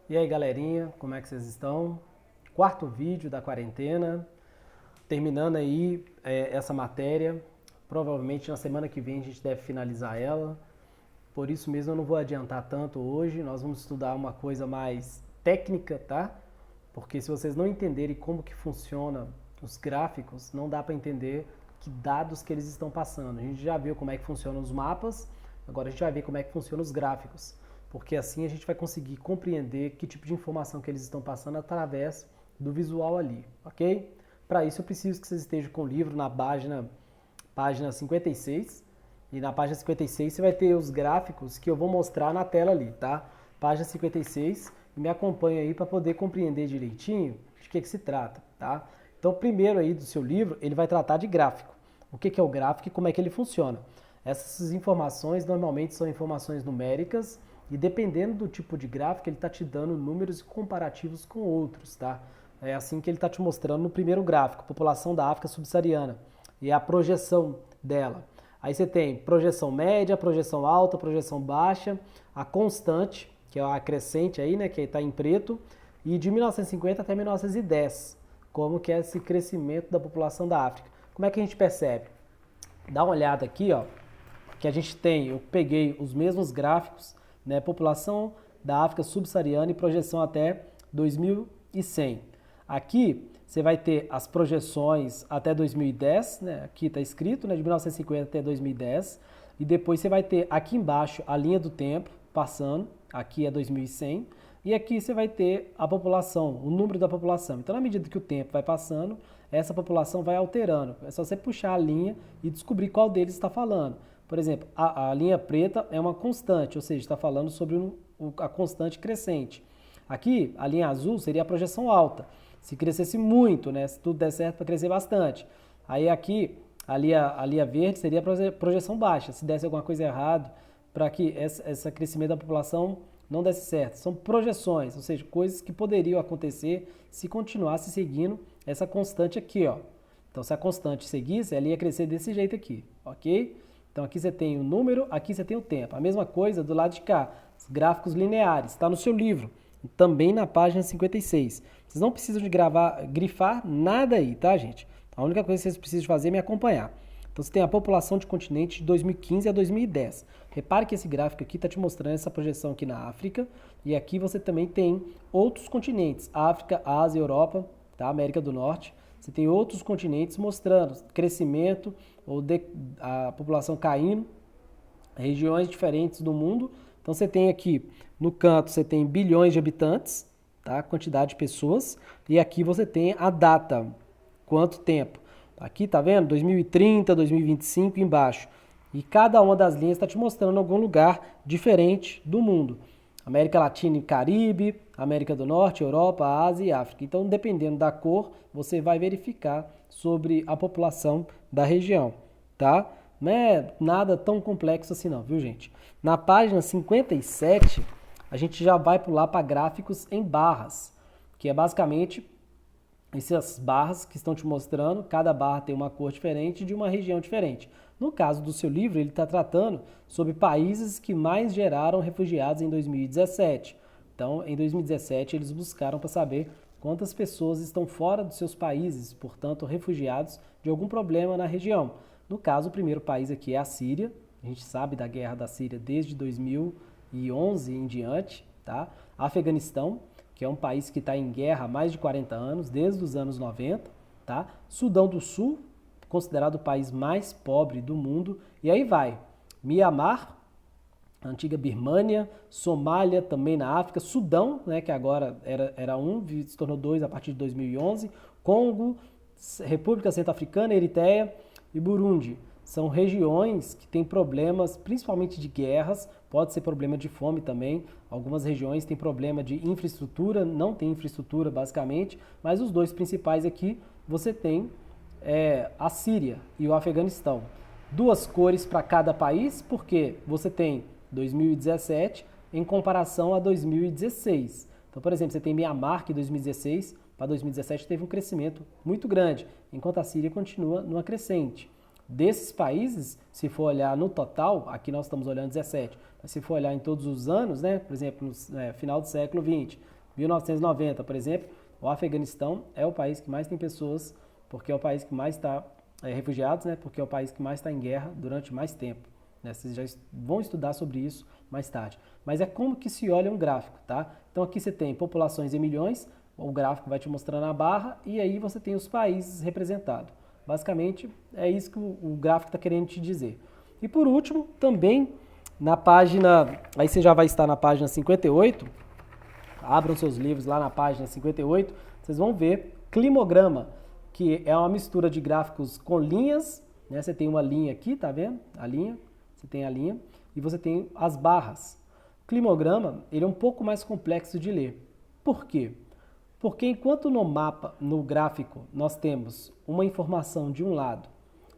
E aí, galerinha, como é que vocês estão? Quarto vídeo da quarentena, terminando aí essa matéria. Provavelmente na semana que vem a gente deve finalizar ela. Por isso mesmo eu não vou adiantar tanto hoje. Nós vamos estudar uma coisa mais técnica, tá? Porque se vocês não entenderem como que funciona os gráficos, não dá para entender que dados que eles estão passando. A gente já viu como é que funcionam os mapas, agora a gente vai ver como é que funcionam os gráficos. Porque assim a gente vai conseguir compreender que tipo de informação que eles estão passando através do visual ali, ok? Para isso eu preciso que vocês estejam com o livro na página 56. E na página 56 você vai ter os gráficos que eu vou mostrar na tela ali, tá? Página 56, e me acompanha aí para poder compreender direitinho de que se trata, tá? Então, o primeiro aí do seu livro, ele vai tratar de gráfico. O que é o gráfico e como é que ele funciona. Essas informações normalmente são informações numéricas e dependendo do tipo de gráfico, ele está te dando números comparativos com outros, tá? É assim que ele está te mostrando no primeiro gráfico, população da África subsaariana e a projeção dela. Aí você tem projeção média, projeção alta, projeção baixa, a constante, que é a crescente aí, né, que está em preto, e de 1950 até 1910, como que é esse crescimento da população da África. Como é que a gente percebe? Dá uma olhada aqui, ó, que a gente tem, eu peguei os mesmos gráficos, né, população da África subsaariana e projeção até 2100. Aqui você vai ter as projeções até 2010, né? Aqui está escrito, né? De 1950 até 2010. E depois você vai ter aqui embaixo a linha do tempo passando, aqui é 2100. E aqui você vai ter a população, o número da população. Então, na medida que o tempo vai passando, essa população vai alterando. É só você puxar a linha e descobrir qual deles está falando. Por exemplo, a linha preta é uma constante, ou seja, está falando sobre a constante crescente. Aqui, a linha azul seria a projeção alta. Se crescesse muito, né? Se tudo der certo para crescer bastante. Aí aqui, a linha verde seria a projeção baixa. Se desse alguma coisa errada, para que esse crescimento da população não desse certo. São projeções, ou seja, coisas que poderiam acontecer se continuasse seguindo essa constante aqui, ó. Então, se a constante seguisse, ela ia crescer desse jeito aqui, ok? Então, aqui você tem o número, aqui você tem o tempo. A mesma coisa do lado de cá, os gráficos lineares, está no seu livro, também na página 56. Vocês não precisam de grifar nada aí, tá, gente? A única coisa que vocês precisam fazer é me acompanhar. Então, você tem a população de continente de 2015 a 2010. Repare que esse gráfico aqui está te mostrando essa projeção aqui na África. E aqui você também tem outros continentes. África, Ásia, Europa, tá? América do Norte. Você tem outros continentes mostrando crescimento ou a população caindo, regiões diferentes do mundo. Então, você tem aqui no canto, você tem bilhões de habitantes, tá? Quantidade de pessoas. E aqui você tem a data, quanto tempo. Aqui, tá vendo? 2030, 2025 embaixo. E cada uma das linhas está te mostrando algum lugar diferente do mundo. América Latina e Caribe, América do Norte, Europa, Ásia e África. Então, dependendo da cor, você vai verificar sobre a população da região, tá? Não é nada tão complexo assim não, viu, gente? Na página 57, a gente já vai pular para gráficos em barras, que é basicamente essas barras que estão te mostrando, cada barra tem uma cor diferente de uma região diferente. No caso do seu livro, ele está tratando sobre países que mais geraram refugiados em 2017. Então, em 2017, eles buscaram para saber quantas pessoas estão fora dos seus países, portanto, refugiados de algum problema na região. No caso, o primeiro país aqui é a Síria. A gente sabe da guerra da Síria desde 2011 em diante, tá? Afeganistão, que é um país que está em guerra há mais de 40 anos, desde os anos 90, tá? Sudão do Sul, considerado o país mais pobre do mundo, e aí vai. Mianmar, a antiga Birmânia, Somália, também na África, Sudão, né, que agora era um, se tornou dois a partir de 2011, Congo, República Centro-Africana, Eritreia e Burundi. São regiões que têm problemas, principalmente de guerras, pode ser problema de fome também. Algumas regiões têm problema de infraestrutura, não tem infraestrutura basicamente, mas os dois principais aqui você tem a Síria e o Afeganistão. Duas cores para cada país, porque você tem 2017 em comparação a 2016. Então, por exemplo, você tem Mianmar, que em 2016 para 2017 teve um crescimento muito grande, enquanto a Síria continua numa crescente. Desses países, se for olhar no total, aqui nós estamos olhando 17, mas se for olhar em todos os anos, né, por exemplo, no final do século XX, 1990, por exemplo, o Afeganistão é o país que mais tem pessoas, porque é o país que mais está refugiados, né, porque é o país que mais está em guerra durante mais tempo. Né, vocês já vão estudar sobre isso mais tarde. Mas é como que se olha um gráfico, tá? Então aqui você tem populações em milhões, o gráfico vai te mostrando a barra, e aí você tem os países representados. Basicamente, é isso que o gráfico está querendo te dizer. E por último, também na página, aí você já vai estar na página 58, abram seus livros lá na página 58, vocês vão ver climograma, que é uma mistura de gráficos com linhas, né? Você tem uma linha aqui, tá vendo? A linha, você tem a linha, e você tem as barras. O climograma, ele é um pouco mais complexo de ler. Por quê? Porque enquanto no mapa, no gráfico, nós temos uma informação de um lado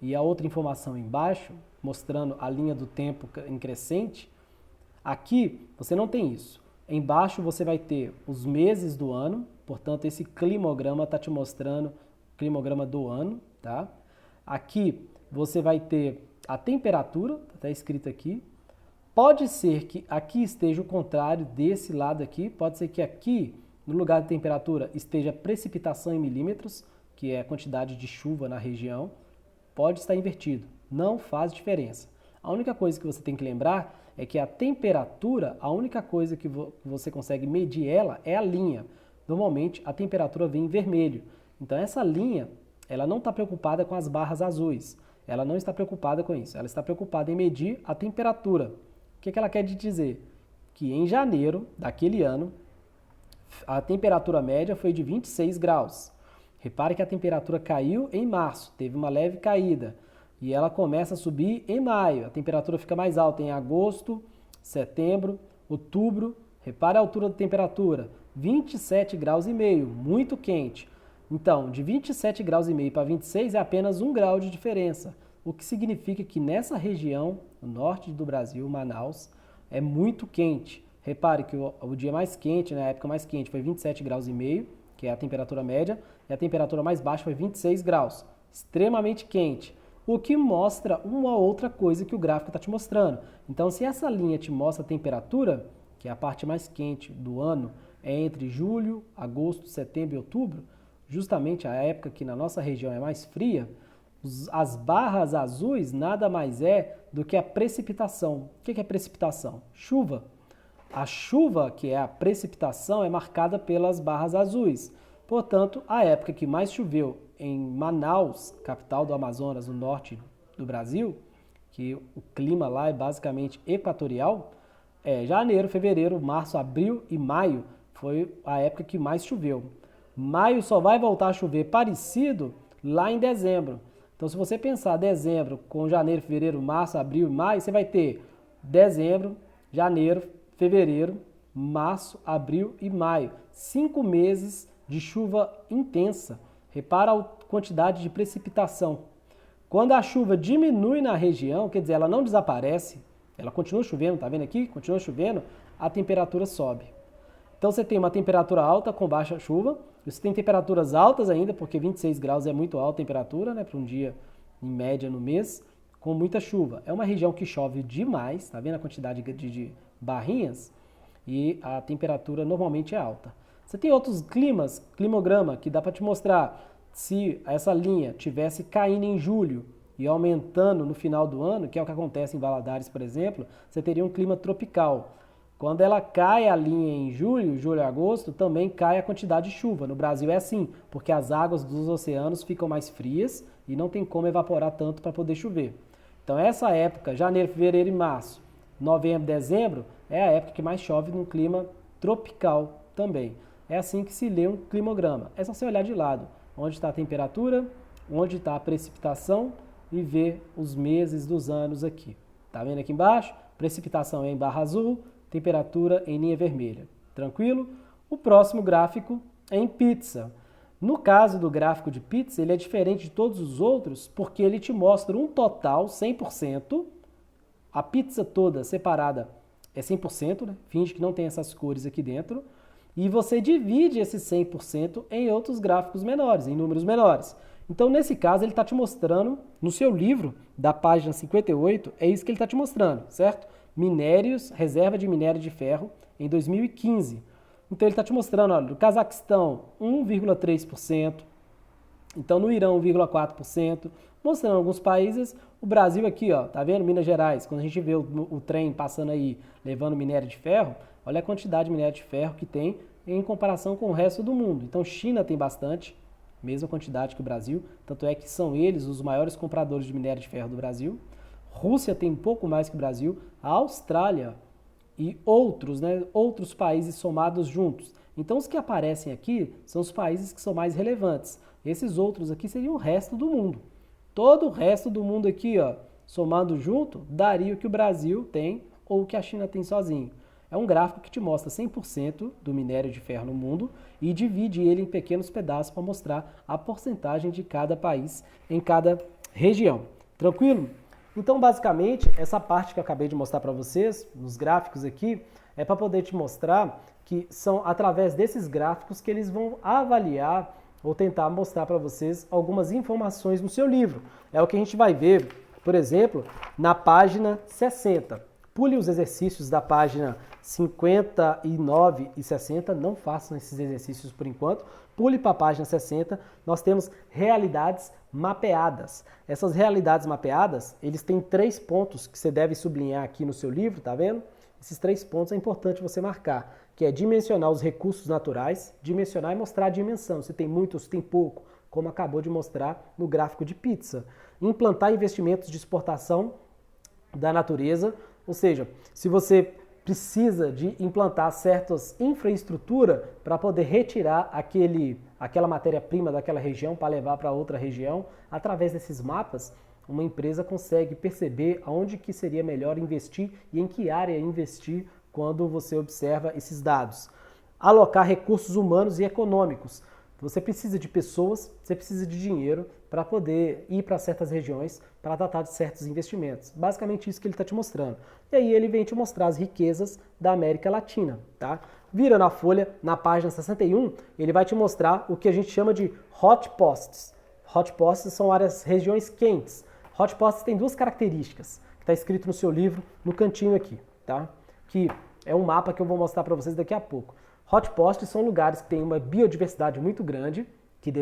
e a outra informação embaixo, mostrando a linha do tempo em crescente, aqui você não tem isso. Embaixo você vai ter os meses do ano, portanto esse climograma está te mostrando o climograma do ano, tá? Aqui você vai ter a temperatura, está escrito aqui. Pode ser que aqui esteja o contrário desse lado aqui, pode ser que aqui no lugar de temperatura esteja precipitação em milímetros, que é a quantidade de chuva na região, pode estar invertido, não faz diferença. A única coisa que você tem que lembrar é que a temperatura, a única coisa que você consegue medir ela é a linha. Normalmente a temperatura vem em vermelho, então essa linha ela não está preocupada com as barras azuis, ela não está preocupada com isso, ela está preocupada em medir a temperatura. O que ela quer dizer? Que em janeiro daquele ano, a temperatura média foi de 26 graus. Repare que a temperatura caiu em março, teve uma leve caída. E ela começa a subir em maio. A temperatura fica mais alta em agosto, setembro, outubro. Repare a altura da temperatura, 27 graus e meio, muito quente. Então, de 27 graus e meio para 26 é apenas 1 grau de diferença. O que significa que nessa região, no norte do Brasil, Manaus, é muito quente. Repare que o dia mais quente, na época mais quente, foi 27 graus e meio, que é a temperatura média, e a temperatura mais baixa foi 26 graus, extremamente quente, o que mostra uma outra coisa que o gráfico está te mostrando. Então, se essa linha te mostra a temperatura, que é a parte mais quente do ano, é entre julho, agosto, setembro e outubro, justamente a época que na nossa região é mais fria, as barras azuis nada mais é do que a precipitação. O que é precipitação? Chuva. A chuva, que é a precipitação, é marcada pelas barras azuis. Portanto, a época que mais choveu em Manaus, capital do Amazonas, no norte do Brasil, que o clima lá é basicamente equatorial, é janeiro, fevereiro, março, abril e maio foi a época que mais choveu. Maio só vai voltar a chover parecido lá em dezembro. Então, se você pensar dezembro com janeiro, fevereiro, março, abril e maio, você vai ter dezembro, janeiro, fevereiro, março, abril e maio. 5 meses de chuva intensa. Repara a quantidade de precipitação. Quando a chuva diminui na região, quer dizer, ela não desaparece, ela continua chovendo, tá vendo aqui? Continua chovendo, a temperatura sobe. Então você tem uma temperatura alta com baixa chuva, você tem temperaturas altas ainda, porque 26 graus é muito alta a temperatura, né, para um dia em média no mês, com muita chuva. É uma região que chove demais, tá vendo a quantidade de barrinhas? E a temperatura normalmente é alta. Você tem outros climas, climograma, que dá para te mostrar se essa linha tivesse caindo em julho e aumentando no final do ano, que é o que acontece em Valadares, por exemplo, você teria um clima tropical. Quando ela cai a linha em julho e agosto, também cai a quantidade de chuva. No Brasil é assim, porque as águas dos oceanos ficam mais frias e não tem como evaporar tanto para poder chover. Então essa época, janeiro, fevereiro e março, novembro, dezembro, é a época que mais chove num clima tropical também. É assim que se lê um climograma. É só você olhar de lado, onde está a temperatura, onde está a precipitação e ver os meses dos anos aqui. Tá vendo aqui embaixo? Precipitação em barra azul, temperatura em linha vermelha. Tranquilo? O próximo gráfico é em pizza. No caso do gráfico de pizza, ele é diferente de todos os outros porque ele te mostra um total 100%, a pizza toda separada é 100%, né? Finge que não tem essas cores aqui dentro, e você divide esse 100% em outros gráficos menores, em números menores. Então, nesse caso, ele está te mostrando, no seu livro, da página 58, é isso que ele está te mostrando, certo? Minérios, reserva de minério de ferro em 2015. Então, ele está te mostrando, olha, no Cazaquistão, 1,3%. Então, no Irã, 1,4%. Mostrando alguns países, o Brasil aqui, ó, tá vendo? Minas Gerais, quando a gente vê o trem passando aí, levando minério de ferro, olha a quantidade de minério de ferro que tem em comparação com o resto do mundo. Então, China tem bastante, mesma quantidade que o Brasil, tanto é que são eles os maiores compradores de minério de ferro do Brasil. Rússia tem um pouco mais que o Brasil, a Austrália e outros, né, outros países somados juntos. Então, os que aparecem aqui são os países que são mais relevantes. Esses outros aqui seriam o resto do mundo. Todo o resto do mundo aqui, ó, somado junto, daria o que o Brasil tem ou o que a China tem sozinho. É um gráfico que te mostra 100% do minério de ferro no mundo e divide ele em pequenos pedaços para mostrar a porcentagem de cada país em cada região. Tranquilo? Então, basicamente, essa parte que eu acabei de mostrar para vocês, nos gráficos aqui, é para poder te mostrar que são através desses gráficos que eles vão avaliar ou tentar mostrar para vocês algumas informações no seu livro. É o que a gente vai ver, por exemplo, na página 60. Pule os exercícios da página 59 e 60, não façam esses exercícios por enquanto. Pule para a página 60, nós temos realidades mapeadas. Essas realidades mapeadas, eles têm 3 pontos que você deve sublinhar aqui no seu livro, tá vendo? Esses 3 pontos é importante você marcar, que é dimensionar os recursos naturais, dimensionar e mostrar a dimensão, se tem muito ou se tem pouco, como acabou de mostrar no gráfico de pizza. Implantar investimentos de exportação da natureza, ou seja, se você precisa de implantar certas infraestrutura para poder retirar aquela matéria-prima daquela região para levar para outra região, através desses mapas, uma empresa consegue perceber aonde que seria melhor investir e em que área investir quando você observa esses dados. Alocar recursos humanos e econômicos. Você precisa de pessoas, você precisa de dinheiro para poder ir para certas regiões para tratar de certos investimentos. Basicamente isso que ele está te mostrando. E aí ele vem te mostrar as riquezas da América Latina, tá? Vira na folha, na página 61, ele vai te mostrar o que a gente chama de hotposts. Hotposts são regiões quentes. Hotposts tem 2 características, que está escrito no seu livro, no cantinho aqui, tá? Que é um mapa que eu vou mostrar para vocês daqui a pouco. Hotposts são lugares que têm uma biodiversidade muito grande, que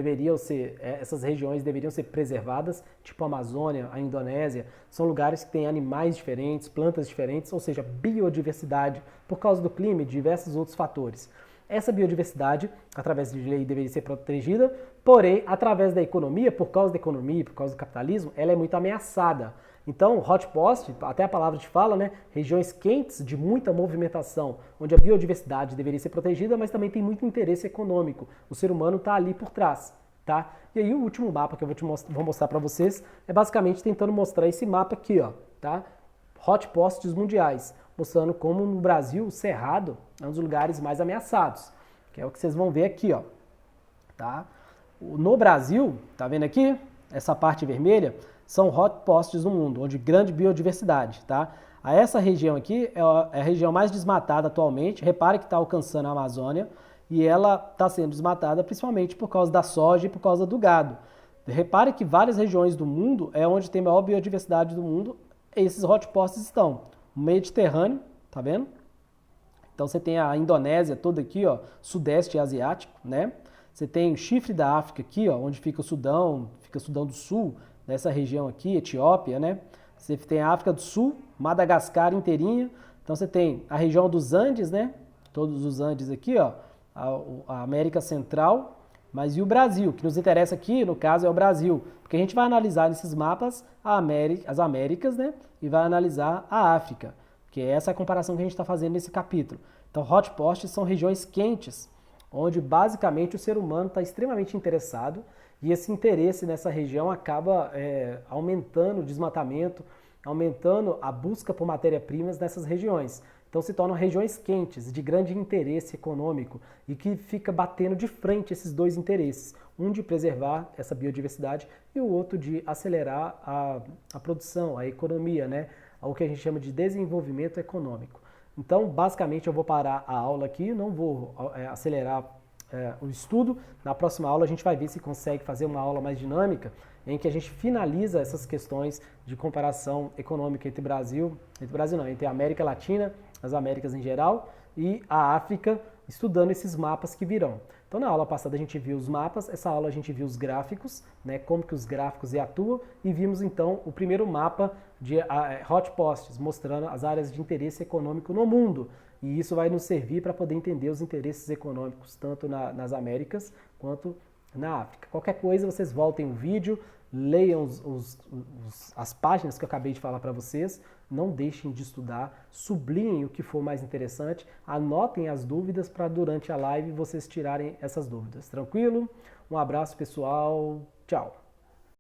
essas regiões deveriam ser preservadas, tipo a Amazônia, a Indonésia. São lugares que têm animais diferentes, plantas diferentes, ou seja, biodiversidade por causa do clima e diversos outros fatores. Essa biodiversidade, através de lei, deveria ser protegida, porém, através da economia, por causa do capitalismo, ela é muito ameaçada. Então, hotpost, até a palavra te fala, né? Regiões quentes de muita movimentação, onde a biodiversidade deveria ser protegida, mas também tem muito interesse econômico. O ser humano está ali por trás, tá? E aí o último mapa que eu vou mostrar para vocês é basicamente tentando mostrar esse mapa aqui, ó, tá? Hotposts mundiais, mostrando como no Brasil o Cerrado é um dos lugares mais ameaçados, que é o que vocês vão ver aqui, ó, tá? No Brasil, tá vendo aqui? Essa parte vermelha são hotposts no mundo, onde grande biodiversidade, tá? Essa região aqui é a região mais desmatada atualmente. Repare que está alcançando a Amazônia e ela está sendo desmatada principalmente por causa da soja e por causa do gado. Repare que várias regiões do mundo é onde tem a maior biodiversidade do mundo, esses hotposts estão. O Mediterrâneo, tá vendo? Então você tem a Indonésia toda aqui, ó, sudeste asiático, né? Você tem o chifre da África aqui, ó, onde fica o Sudão do Sul, nessa região aqui, Etiópia, né? Você tem a África do Sul, Madagascar inteirinha. Então você tem a região dos Andes, né? Todos os Andes aqui, ó, a América Central, mas e o Brasil, que nos interessa aqui, no caso, é o Brasil, porque a gente vai analisar nesses mapas as Américas, né? E vai analisar a África, que é essa a comparação que a gente está fazendo nesse capítulo. Então, hotposts são regiões quentes, onde basicamente o ser humano está extremamente interessado. E esse interesse nessa região acaba aumentando o desmatamento, aumentando a busca por matéria-primas nessas regiões. Então se tornam regiões quentes, de grande interesse econômico e que fica batendo de frente esses 2 interesses. Um de preservar essa biodiversidade e o outro de acelerar a produção, a economia, né? O que a gente chama de desenvolvimento econômico. Então, basicamente, eu vou parar a aula aqui, não vou acelerar o estudo. Na próxima aula a gente vai ver se consegue fazer uma aula mais dinâmica, em que a gente finaliza essas questões de comparação econômica entre entre a América Latina, as Américas em geral, e a África, estudando esses mapas que virão. Então na aula passada a gente viu os mapas, essa aula a gente viu os gráficos, né, como que os gráficos atuam, e vimos então o primeiro mapa de hotposts, mostrando as áreas de interesse econômico no mundo. E isso vai nos servir para poder entender os interesses econômicos, tanto nas Américas quanto na África. Qualquer coisa, vocês voltem o vídeo, leiam as páginas que eu acabei de falar para vocês, não deixem de estudar, sublinhem o que for mais interessante, anotem as dúvidas para durante a live vocês tirarem essas dúvidas. Tranquilo? Um abraço, pessoal. Tchau.